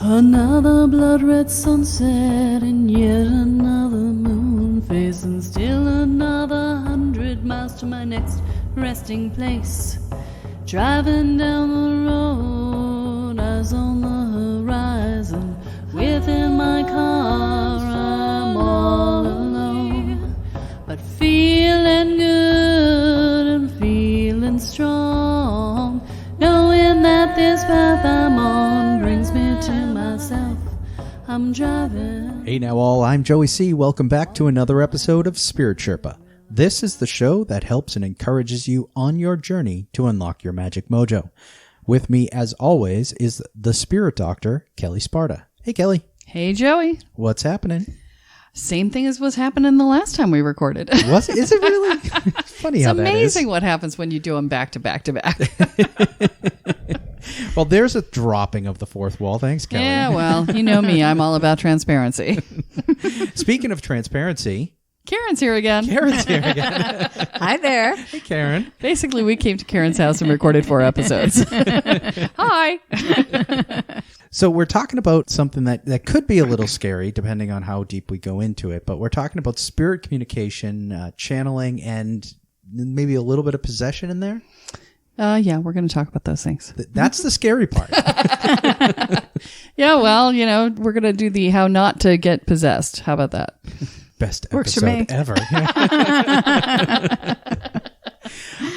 Another blood-red sunset and yet another moon phase, and still another 100 miles to my next resting place. Driving down the road, eyes on the horizon. Within my car, I'm all alone, but feeling good and feeling strong, knowing that this path I'm on brings me to myself. I'm driving. Hey now all, I'm Joey C. Welcome back to another episode of Spirit Sherpa. This is the show that helps and encourages you on your journey to unlock your magic mojo. With me, as always, is the Spirit Doctor, Kelly Sparta. Hey, Kelly. Hey, Joey. What's happening? Same thing as was happening the last time we recorded. Is it really? Funny it's how that is. It's amazing what happens when you do them back to back to back. Well, there's a dropping of the fourth wall. Thanks, Kelly. Yeah, well, you know me. I'm all about transparency. Speaking of transparency, Karen's here again. Hi there. Hey, Karen. Basically, we came to Karen's house and recorded 4 episodes. Hi. So we're talking about something that could be a little scary depending on how deep we go into it, but we're talking about spirit communication, channeling, and maybe a little bit of possession in there. Yeah, we're going to talk about those things. That's the scary part. Yeah, well, you know, we're going to do the how not to get possessed. How about that? Best Works for me. episode ever.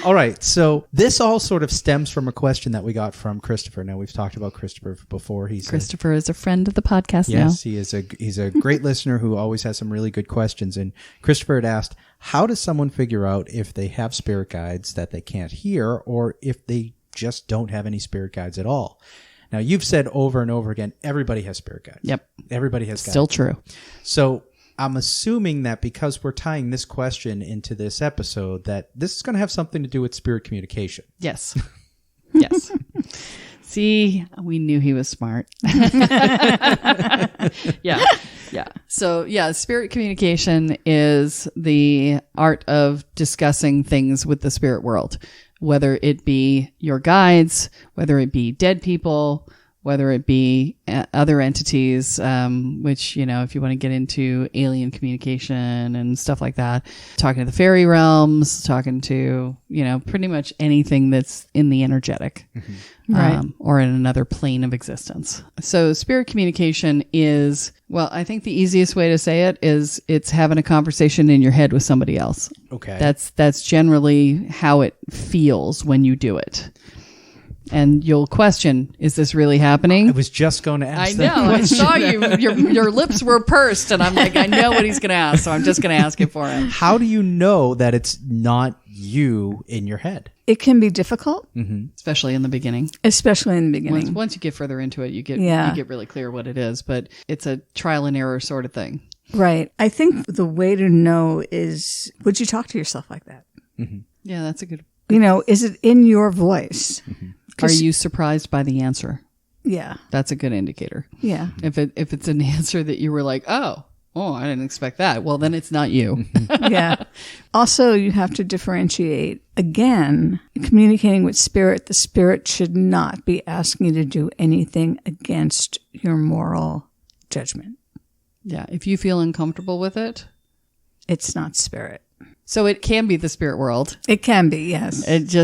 All right, so this all sort of stems from a question that we got from Christopher. Now, we've talked about Christopher before. Christopher is a friend of the podcast now. Yes, he's a great listener who always has some really good questions. And Christopher had asked, how does someone figure out if they have spirit guides that they can't hear or if they just don't have any spirit guides at all? Now, you've said over and over again, everybody has spirit guides. Yep. Everybody has guides. Still true. So I'm assuming that because we're tying this question into this episode, that this is going to have something to do with spirit communication. Yes. Yes. See, we knew he was smart. Yeah. Yeah. So, yeah, spirit communication is the art of discussing things with the spirit world, whether it be your guides, whether it be dead people, whether it be other entities, which, you know, if you want to get into alien communication and stuff like that, talking to the fairy realms, talking to, you know, pretty much anything that's in the energetic, Right. Or in another plane of existence. So spirit communication is, well, I think the easiest way to say it is it's having a conversation in your head with somebody else. Okay. That's generally how it feels when you do it. And you'll question, is this really happening? I was just going to ask I that know. I question. saw you. Your lips were pursed, and I'm like, I know what he's going to ask, so I'm just going to ask it for him. How do you know that it's not you in your head? It can be difficult, Especially in the beginning. especially in the beginning. Once you get further into it, you get really clear what it is. But it's a trial and error sort of thing. Right. I think the way to know is, would you talk to yourself like that? Yeah, that's a good. You know, is it in your voice? Are you surprised by the answer? Yeah. That's a good indicator. Yeah. If it's an answer that you were like, oh, I didn't expect that. Well, then it's not you. Yeah. Also, you have to differentiate. Again, communicating with spirit, the spirit should not be asking you to do anything against your moral judgment. Yeah. If you feel uncomfortable with it. It's not spirit. So it can be the spirit world. It can be, yes. It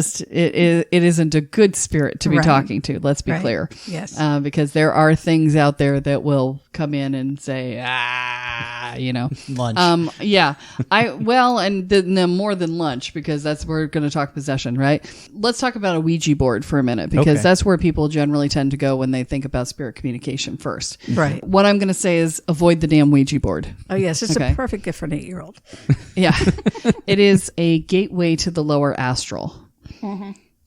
isn't a good spirit to be Right. talking to. Let's be Right. clear. Yes. Because there are things out there that will come in and say, you know, Lunch. yeah, no, more than lunch, because we're going to talk possession, right? Let's talk about a Ouija board for a minute, because Okay. that's where people generally tend to go when they think about spirit communication first. Right. What I'm going to say is avoid the damn Ouija board. Oh, yes. It's Okay. a perfect gift for an 8-year-old. Yeah. It is a gateway to the lower astral.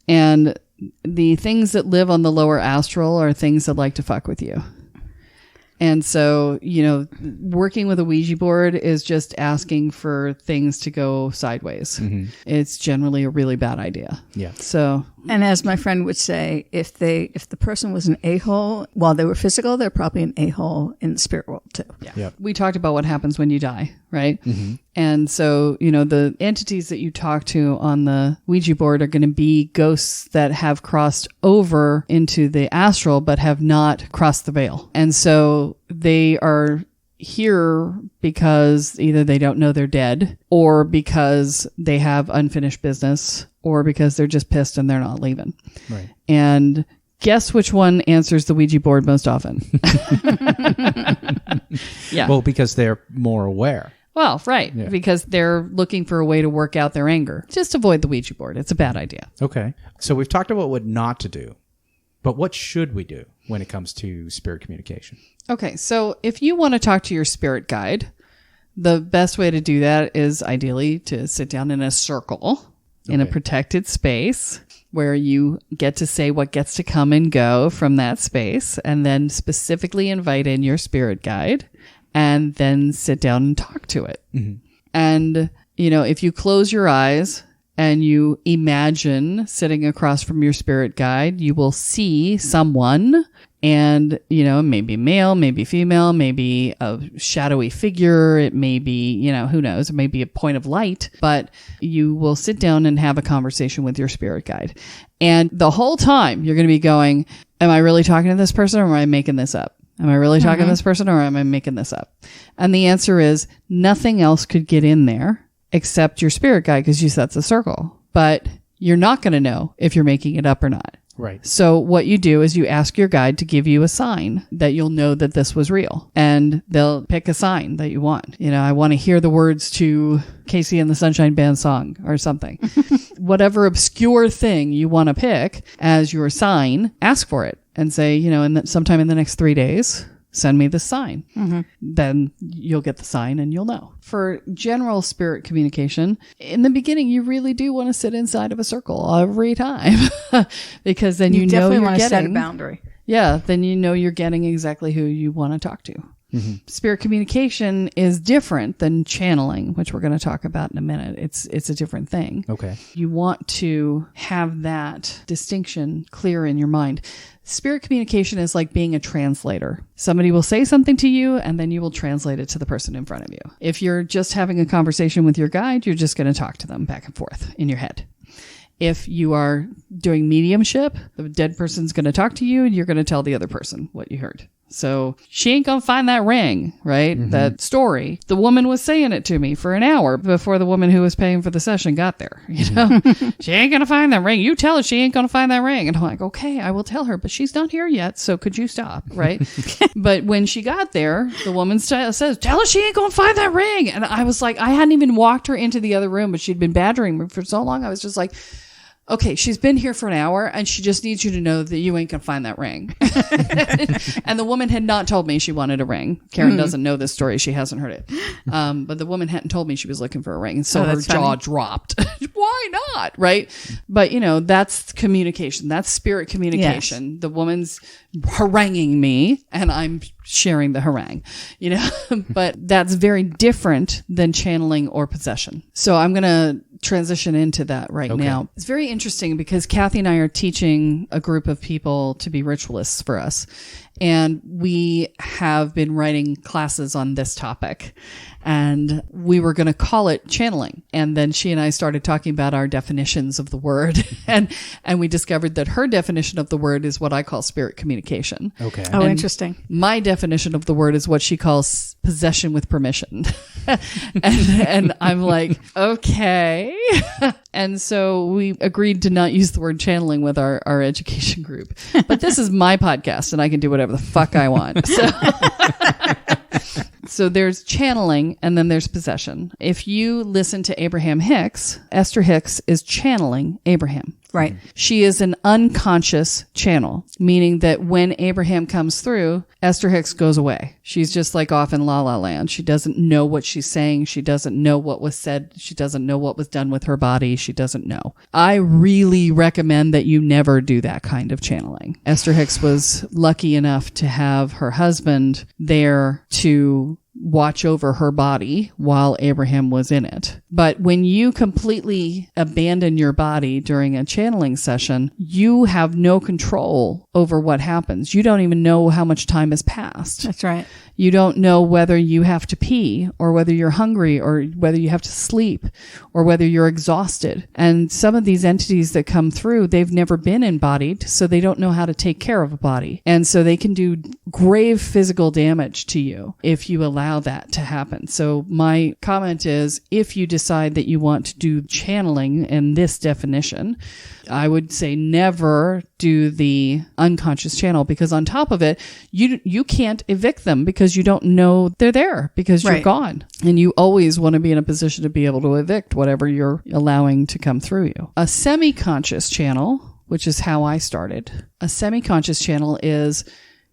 And the things that live on the lower astral are things that like to fuck with you. And so, you know, working with a Ouija board is just asking for things to go sideways. It's generally a really bad idea. Yeah. So, And as my friend would say, if the person was an a-hole while they were physical, they're probably an a-hole in the spirit world too. yeah. Yep. We talked about what happens when you die, right? And so, the entities that you talk to on the Ouija board are going to be ghosts that have crossed over into the astral, but have not crossed the veil. And so they are here because either they don't know they're dead, or because they have unfinished business, or because they're just pissed and they're not leaving. Right. And guess which one answers the Ouija board most often? Yeah. Well, because they're more aware. Well, right. Yeah. Because they're looking for a way to work out their anger. Just avoid the Ouija board. It's a bad idea. Okay. So we've talked about what not to do, but what should we do when it comes to spirit communication? Okay. So if you want to talk to your spirit guide, the best way to do that is ideally to sit down in a circle in a protected space where you get to say what gets to come and go from that space, and then specifically invite in your spirit guide, and then sit down and talk to it. And, if you close your eyes and you imagine sitting across from your spirit guide, you will see someone, and, maybe male, maybe female, maybe a shadowy figure. It may be, who knows, it may be a point of light, but you will sit down and have a conversation with your spirit guide. And the whole time you're going to be going, am I really talking to this person, or am I making this up? Am I really talking to this person, or am I making this up? And the answer is nothing else could get in there except your spirit guide, because you set the circle. But you're not going to know if you're making it up or not. Right. So what you do is you ask your guide to give you a sign that you'll know that this was real, and they'll pick a sign that you want. I want to hear the words to Casey and the Sunshine Band song or something. Whatever obscure thing you want to pick as your sign, ask for it and say, sometime in the next 3 days, send me the sign. Then you'll get the sign and you'll know. For general spirit communication, in the beginning, you really do want to sit inside of a circle every time because then you know definitely you're want to set a getting, boundary. yeah, then you're getting exactly who you want to talk to. Spirit communication is different than channeling, which we're going to talk about in a minute. It's a different thing. Okay. You want to have that distinction clear in your mind. Spirit communication is like being a translator. Somebody will say something to you, and then you will translate it to the person in front of you. If you're just having a conversation with your guide, you're just going to talk to them back and forth in your head. If you are doing mediumship, the dead person's going to talk to you, and you're going to tell the other person what you heard. So she ain't going to find that ring, right? That story. The woman was saying it to me for an hour before the woman who was paying for the session got there. She ain't going to find that ring. You tell her she ain't going to find that ring. And I'm like, okay, I will tell her, but she's not here yet. So could you stop? Right. But when she got there, the woman says, tell her she ain't going to find that ring. And I was like, I hadn't even walked her into the other room, but she'd been badgering me for so long. I was just like, okay, she's been here for an hour, and she just needs you to know that you ain't going to find that ring. And the woman had not told me she wanted a ring. Karen doesn't know this story. She hasn't heard it. But the woman hadn't told me she was looking for a ring. And so her jaw dropped. Why not? Right? But, that's communication. That's spirit communication. Yes. The woman's haranguing me, and I'm sharing the harangue, But that's very different than channeling or possession. So I'm going to transition into that right now. It's very interesting because Kathy and I are teaching a group of people to be ritualists for us. And we have been writing classes on this topic, and we were going to call it channeling. And then she and I started talking about our definitions of the word, and we discovered that her definition of the word is what I call spirit communication. Okay. Oh, And interesting. My definition of the word is what she calls possession with permission. and I'm like, okay. And so we agreed to not use the word channeling with our education group. But this is my podcast, and I can do whatever the fuck I want. So there's channeling, and then there's possession. If you listen to Abraham Hicks, Esther Hicks is channeling Abraham. Right. She is an unconscious channel, meaning that when Abraham comes through, Esther Hicks goes away. She's just like off in La La Land. She doesn't know what she's saying. She doesn't know what was said. She doesn't know what was done with her body. She doesn't know. I really recommend that you never do that kind of channeling. Esther Hicks was lucky enough to have her husband there to watch over her body while Abraham was in it. But when you completely abandon your body during a channeling session, you have no control over what happens. You don't even know how much time has passed. That's right. You don't know whether you have to pee or whether you're hungry or whether you have to sleep or whether you're exhausted. And some of these entities that come through, they've never been embodied, so they don't know how to take care of a body. And so they can do grave physical damage to you if you allow that to happen. So my comment is, if you decide that you want to do channeling in this definition, I would say never do the unconscious channel, because on top of it, you can't evict them because you don't know they're there because you're Right. gone. And you always want to be in a position to be able to evict whatever you're allowing to come through you. A semi-conscious channel, which is how I started, a semi-conscious channel is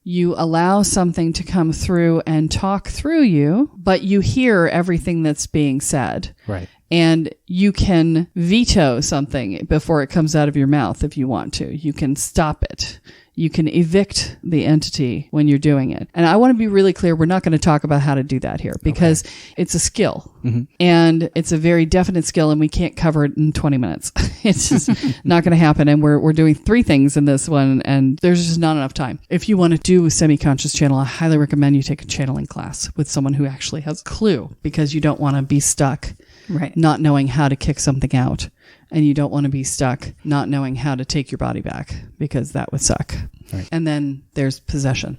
you allow something to come through and talk through you, but you hear everything that's being said. Right. And you can veto something before it comes out of your mouth if you want to. You can stop it. You can evict the entity when you're doing it. And I want to be really clear, we're not going to talk about how to do that here because it's a skill. And it's a very definite skill, and we can't cover it in 20 minutes. It's just not going to happen. And we're doing 3 things in this one, and there's just not enough time. If you want to do a semi-conscious channel, I highly recommend you take a channeling class with someone who actually has a clue, because you don't want to be stuck Right. not knowing how to kick something out. And you don't want to be stuck not knowing how to take your body back, because that would suck. Right. And then there's possession.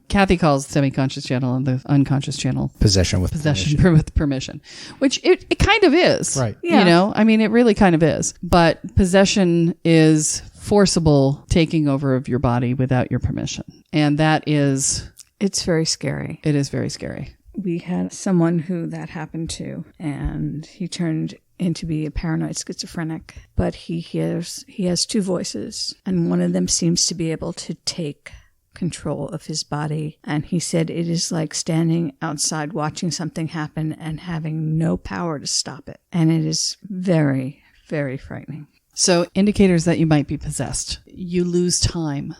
Kathy calls the semi-conscious channel and the unconscious channel Possession with permission. with permission, which it kind of is. Right. Yeah. You know, I mean, it really kind of is. But possession is forcible taking over of your body without your permission. And that is, It's very scary. it is very scary. We had someone who that happened to, and he turned into be a paranoid schizophrenic, but he has 2 voices, and one of them seems to be able to take control of his body. And he said it is like standing outside watching something happen and having no power to stop it. And it is very, very frightening. So indicators that you might be possessed. You lose time.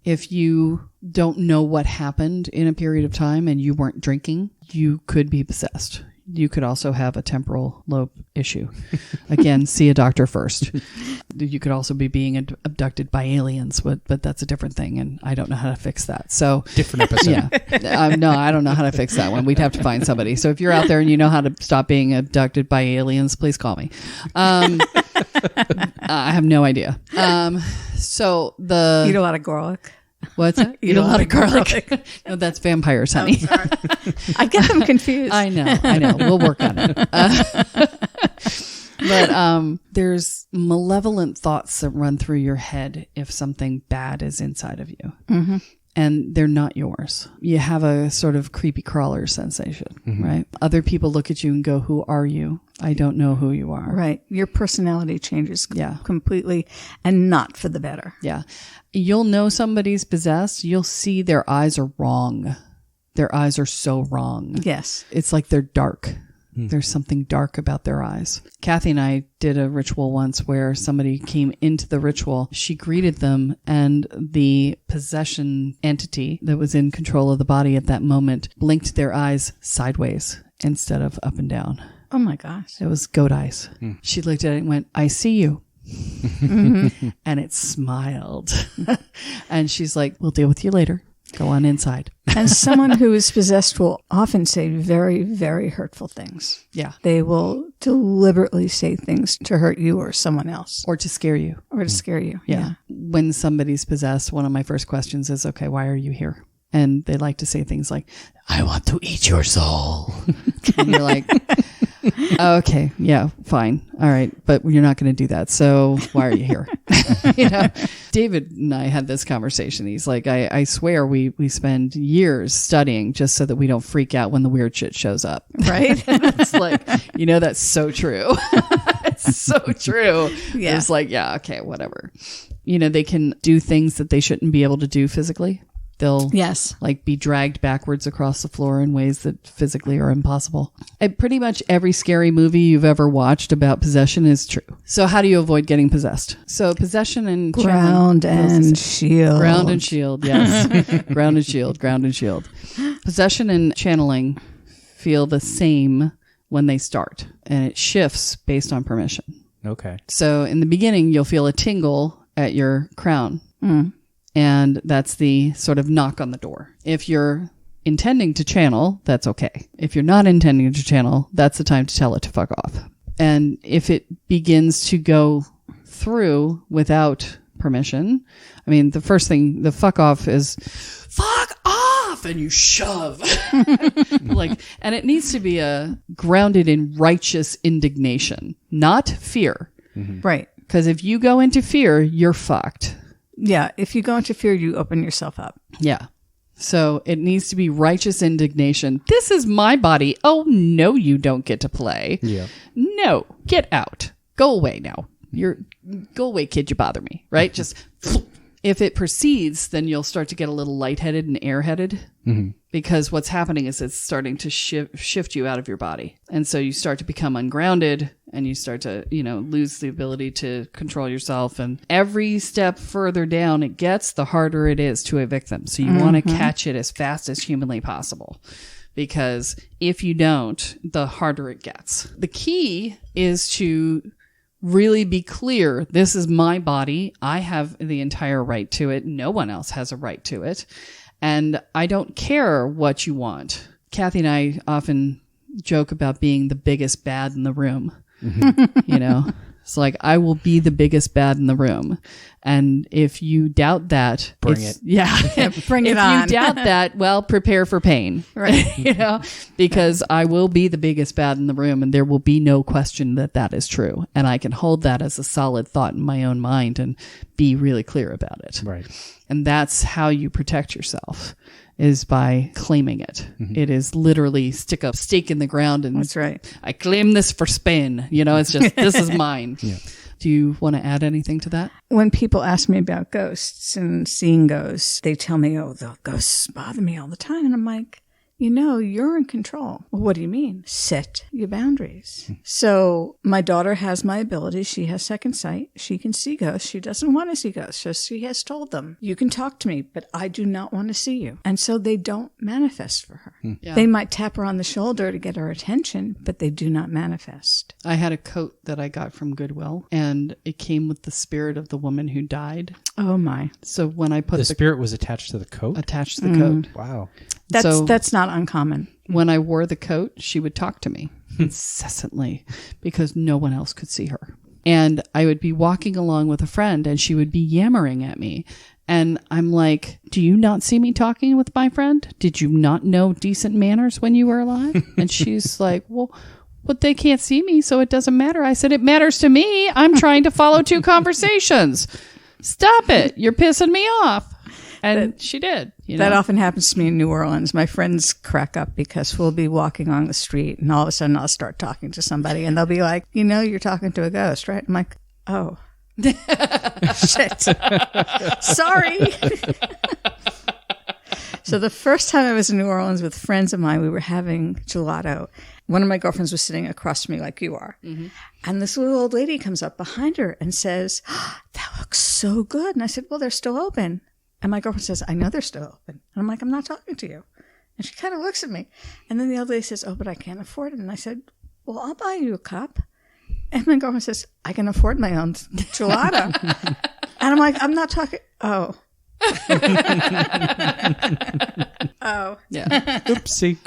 If you don't know what happened in a period of time and you weren't drinking, you could be possessed. You could also have a temporal lobe issue. Again, see a doctor first. You could also be being abducted by aliens, but that's a different thing, and I don't know how to fix that. So Different episode. yeah, no, I don't know how to fix that one. We'd have to find somebody. So if you're out there and you know how to stop being abducted by aliens, please call me. I have no idea. So the Eat a lot of garlic. what's that? Eat a lot of garlic. No, that's vampires, honey. I get them confused. I know. We'll work on it. But there's malevolent thoughts that run through your head if something bad is inside of you. Mm-hmm. And they're not yours. You have a sort of creepy crawler sensation, right? Other people look at you and go, who are you? I don't know who you are. Right. Your personality changes Yeah. completely, and not for the better. Yeah. You'll know somebody's possessed. You'll see their eyes are wrong. Their eyes are so wrong. Yes. It's like they're dark. There's something dark about their eyes. Kathy and I did a ritual once where somebody came into the ritual. She greeted them, and the possession entity that was in control of the body at that moment blinked their eyes sideways instead of up and down. Oh my gosh. It was goat eyes. She looked at it and went, I see you. And it smiled. And she's like, we'll deal with you later. Go on inside. And someone who is possessed will often say very, very hurtful things. Yeah. They will deliberately say things to hurt you or someone else, Or to scare you. or to scare you. Yeah. When somebody's possessed, one of my first questions is, okay, why are you here? And they like to say things like, I want to eat your soul. And you're like, okay, yeah, fine. All right. But you're not going to do that. So why are you here? You know, David and I had this conversation. He's like, I swear we spend years studying just so that we don't freak out when the weird shit shows up. Right? It's like, you know, that's so true. It's so true. Yeah. It's like, yeah, okay, whatever. You know, they can do things that they shouldn't be able to do physically. They'll Yes. like be dragged backwards across the floor in ways that physically are impossible. And pretty much every scary movie you've ever watched about possession is true. So how do you avoid getting possessed? So possession and Ground and shield. Ground and shield, yes. Ground and shield, ground and shield. Possession and channeling feel the same when they start, and it shifts based on permission. Okay. So in the beginning, you'll feel a tingle at your crown, and that's the sort of knock on the door. If you're intending to channel, that's okay. If you're not intending to channel, that's the time to tell it to fuck off. And if it begins to go through without permission, I mean, the first thing, the fuck off is fuck off, and you shove. And it needs to be grounded in righteous indignation, not fear. Right. Because if you go into fear, you're fucked. Yeah. If you go into fear, you open yourself up. Yeah. So it needs to be righteous indignation. This is my body. Oh, no, you don't get to play. Yeah. No, get out. Go away now. Go away, kid. You bother me. Right? Just if it proceeds, then you'll start to get a little lightheaded and airheaded, because what's happening is it's starting to shift you out of your body. And so you start to become ungrounded, and you start to, lose the ability to control yourself. And every step further down it gets, the harder it is to evict them. So you want to catch it as fast as humanly possible, because if you don't, the harder it gets. The key is to really be clear. This is my body. I have the entire right to it. No one else has a right to it. And I don't care what you want. Kathy and I often joke about being the biggest bad in the room. It's like, I will be the biggest bad in the room. And if you doubt that, Bring it. Yeah, bring it on. If you doubt that, well, prepare for pain, Right. Because I will be the biggest bad in the room, and there will be no question that is true. And I can hold that as a solid thought in my own mind and be really clear about it. Right. And that's how you protect yourself, is by claiming it. It is literally stick a stake in the ground and That's right. I claim this for Spain. It's just, this is mine. Yeah. Do you want to add anything to that? When people ask me about ghosts and seeing ghosts, they tell me, oh, the ghosts bother me all the time. And I'm like, you're in control. Well, what do you mean? Set your boundaries. So my daughter has my ability. She has second sight. She can see ghosts. She doesn't want to see ghosts. So she has told them, you can talk to me, but I do not want to see you. And so they don't manifest for her. Yeah. They might tap her on the shoulder to get her attention, but they do not manifest. I had a coat that I got from Goodwill, and it came with the spirit of the woman who died. Oh my. So when I put The spirit was attached to the coat? attached to the coat, Wow. That's not uncommon. when I wore the coat, she would talk to me incessantly because no one else could see her. And I would be walking along with a friend, and she would be yammering at me. And I'm like, do you not see me talking with my friend? Did you not know decent manners when you were alive? And she's like, well, but they can't see me, so it doesn't matter. I said, it matters to me. I'm trying to follow two conversations. Stop it. You're pissing me off. And she did. That often happens to me in New Orleans. My friends crack up because we'll be walking on the street, and all of a sudden I'll start talking to somebody, and they'll be like, you're talking to a ghost, right? I'm like, oh. Shit. Sorry. So the first time I was in New Orleans with friends of mine, we were having gelato. One of my girlfriends was sitting across from me like you are. Mm-hmm. And this little old lady comes up behind her and says, oh, that looks so good. And I said, well, they're still open. And my girlfriend says, I know they're still open. And I'm like, I'm not talking to you. And she kind of looks at me. And then the old lady says, oh, but I can't afford it. And I said, well, I'll buy you a cup. And my girlfriend says, I can afford my own gelato. And I'm like, I'm not talking. Oh. Oh. Yeah. Oopsie.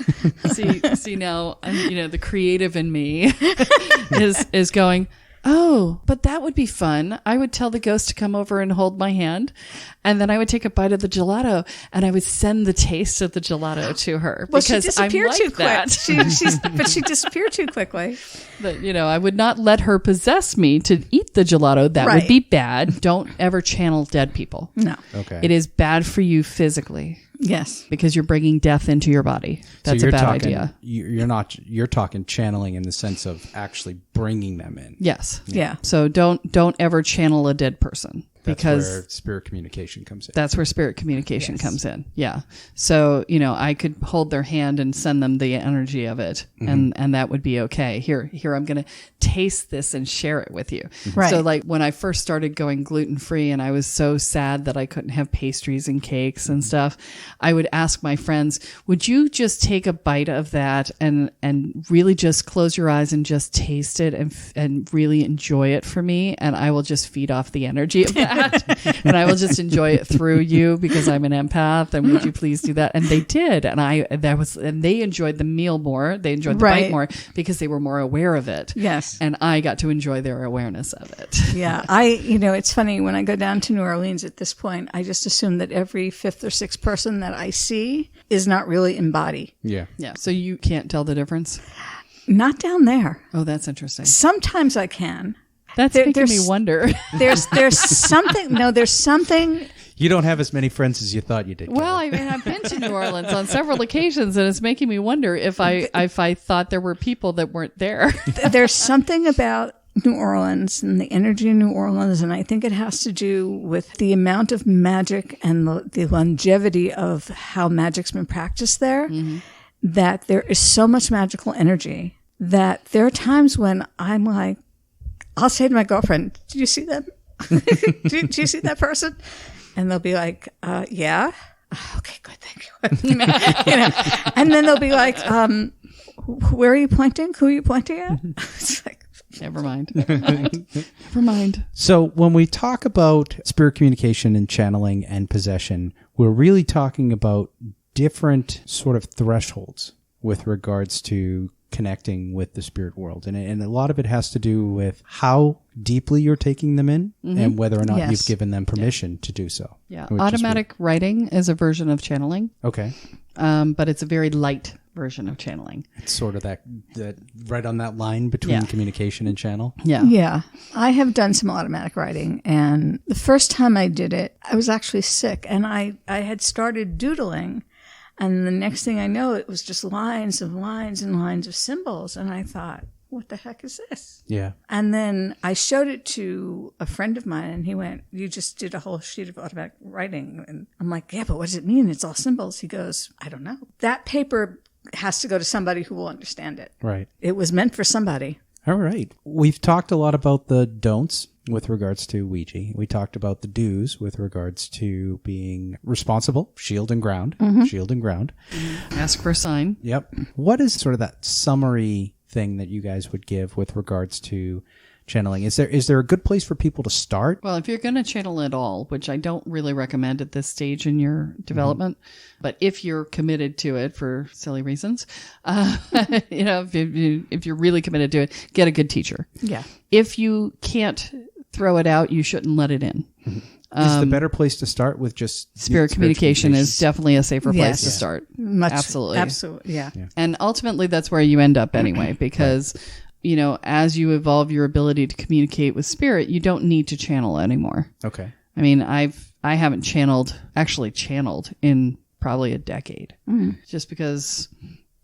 See now, the creative in me is going, oh, but that would be fun. I would tell the ghost to come over and hold my hand, and then I would take a bite of the gelato, and I would send the taste of the gelato to her. Well, because she disappeared I'm like too quick. that. But she disappeared too quickly. But, I would not let her possess me to eat the gelato. That would be bad. Don't ever channel dead people. No. Okay. It is bad for you physically. Yes. Because you're bringing death into your body. That's a bad idea. You're talking channeling in the sense of actually bringing them in. Yes. Yeah. So don't ever channel a dead person. because That's where spirit communication comes in. that's where spirit communication comes in. Yeah. So, I could hold their hand and send them the energy of it, and that would be okay. Here, I'm going to taste this and share it with you. Right. So, like when I first started going gluten-free and I was so sad that I couldn't have pastries and cakes and stuff, I would ask my friends, would you just take a bite of that and really just close your eyes and just taste it and really enjoy it for me? And I will just feed off the energy of that and I will just enjoy it through you because I'm an empath. And would you please do that? And they did. And they enjoyed the meal more. They enjoyed the bite Right. more because they were more aware of it. Yes. And I got to enjoy their awareness of it. Yeah. It's funny when I go down to New Orleans at this point, I just assume that every fifth or sixth person that I see is not really in body. Yeah. Yeah. So you can't tell the difference? Not down there. Oh, that's interesting. Sometimes I can. That's making me wonder. There's something. No, there's something. You don't have as many friends as you thought you did. Well, Kelly. I mean, I've been to New Orleans on several occasions, and it's making me wonder if I thought there were people that weren't there. There's something about New Orleans and the energy in New Orleans, and I think it has to do with the amount of magic and the longevity of how magic's been practiced there. That there is so much magical energy that there are times when I'm like, I'll say to my girlfriend, "Did you see them? do you see that person?" And they'll be like, "Yeah." Okay, good, thank you. And then they'll be like, "Where are you pointing? Who are you pointing at?" It's like, Never mind. Never mind. So when we talk about spirit communication and channeling and possession, we're really talking about different sort of thresholds with regards to connecting with the spirit world. And a lot of it has to do with how deeply you're taking them in and whether or not Yes. you've given them permission to do so. Yeah. Which is Automatic writing is a version of channeling, Okay. but it's a very light version of channeling. It's sort of that right on that line between Yeah. communication and channel. Yeah. yeah, I have done some automatic writing, and the first time I did it, I was actually sick, and I had started doodling, and the next thing I know, it was just lines and lines and lines of symbols, and I thought, what the heck is this? Yeah. And then I showed it to a friend of mine, and he went, "You just did a whole sheet of automatic writing." And I'm like, "Yeah, but what does it mean? It's all symbols." He goes, "I don't know. That paper has to go to somebody who will understand it. Right. It was meant for somebody." All right. We've talked a lot about the don'ts with regards to Ouija. We talked about the do's with regards to being responsible, shield and ground, shield and ground. Ask for a sign. Yep. What is sort of that summary thing that you guys would give with regards to channeling? Is there a good place for people to start? Well, if you're going to channel at all, which I don't really recommend at this stage in your development, but if you're committed to it for silly reasons, if you're really committed to it, get a good teacher. Yeah. If you can't throw it out, you shouldn't let it in. Is the better place to start with just Spirit communication is definitely a safer place Yes. to start. Much, Absolutely. Absolutely. Yeah. And ultimately, that's where you end up anyway, because, as you evolve your ability to communicate with spirit, you don't need to channel anymore. Okay. I mean, I haven't channeled in probably a decade, just because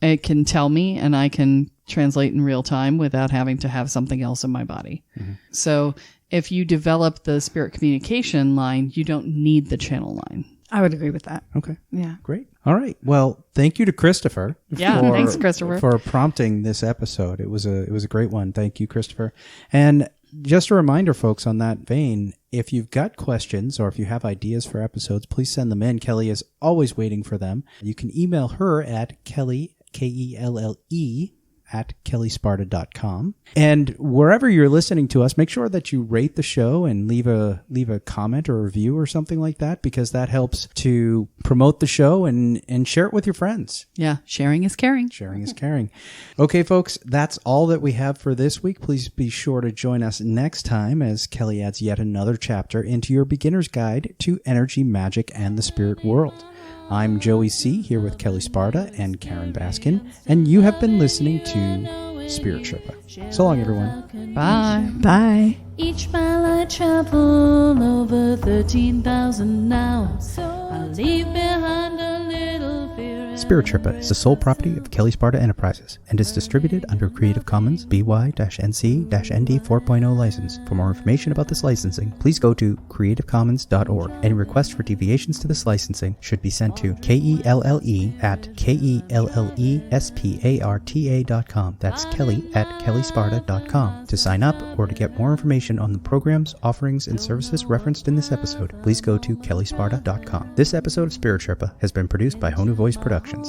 it can tell me and I can translate in real time without having to have something else in my body. So if you develop the spirit communication line, you don't need the channel line. I would agree with that. Okay. Yeah. Great. All right. Well, thank you to Christopher. Yeah, thanks, Christopher. for prompting this episode. It was a great one. Thank you, Christopher. And just a reminder, folks, on that vein, if you've got questions or if you have ideas for episodes, please send them in. Kelly is always waiting for them. You can email her at Kelly, Kelle, at kellysparta.com. And wherever you're listening to us, make sure that you rate the show and leave a comment or a review or something like that, because that helps to promote the show and share it with your friends. Yeah, sharing is caring. Sharing is caring. Okay, folks, that's all that we have for this week. Please be sure to join us next time as Kelly adds yet another chapter into your beginner's guide to energy, magic, and the spirit world. I'm Joey C. here with Kelly Sparta and Karen Baskin, and you have been listening to Spirit Sherpa. So long, everyone. Bye. Bye. Each mile I travel over 13,000 now. I leave behind a little fear. Spirit Spirit Sherpa is the sole property of Kelly Sparta Enterprises and is distributed under Creative Commons BY-NC-ND 4.0 license. For more information about this licensing, please go to creativecommons.org. Any requests for deviations to this licensing should be sent to KELLE@KELLESPARTA.com. That's Kelly@KellySparta.com. To sign up or to get more information on the programs, offerings, and services referenced in this episode, please go to KellySparta.com. This episode of Spirit Sherpa has been produced by Honu Voice Productions.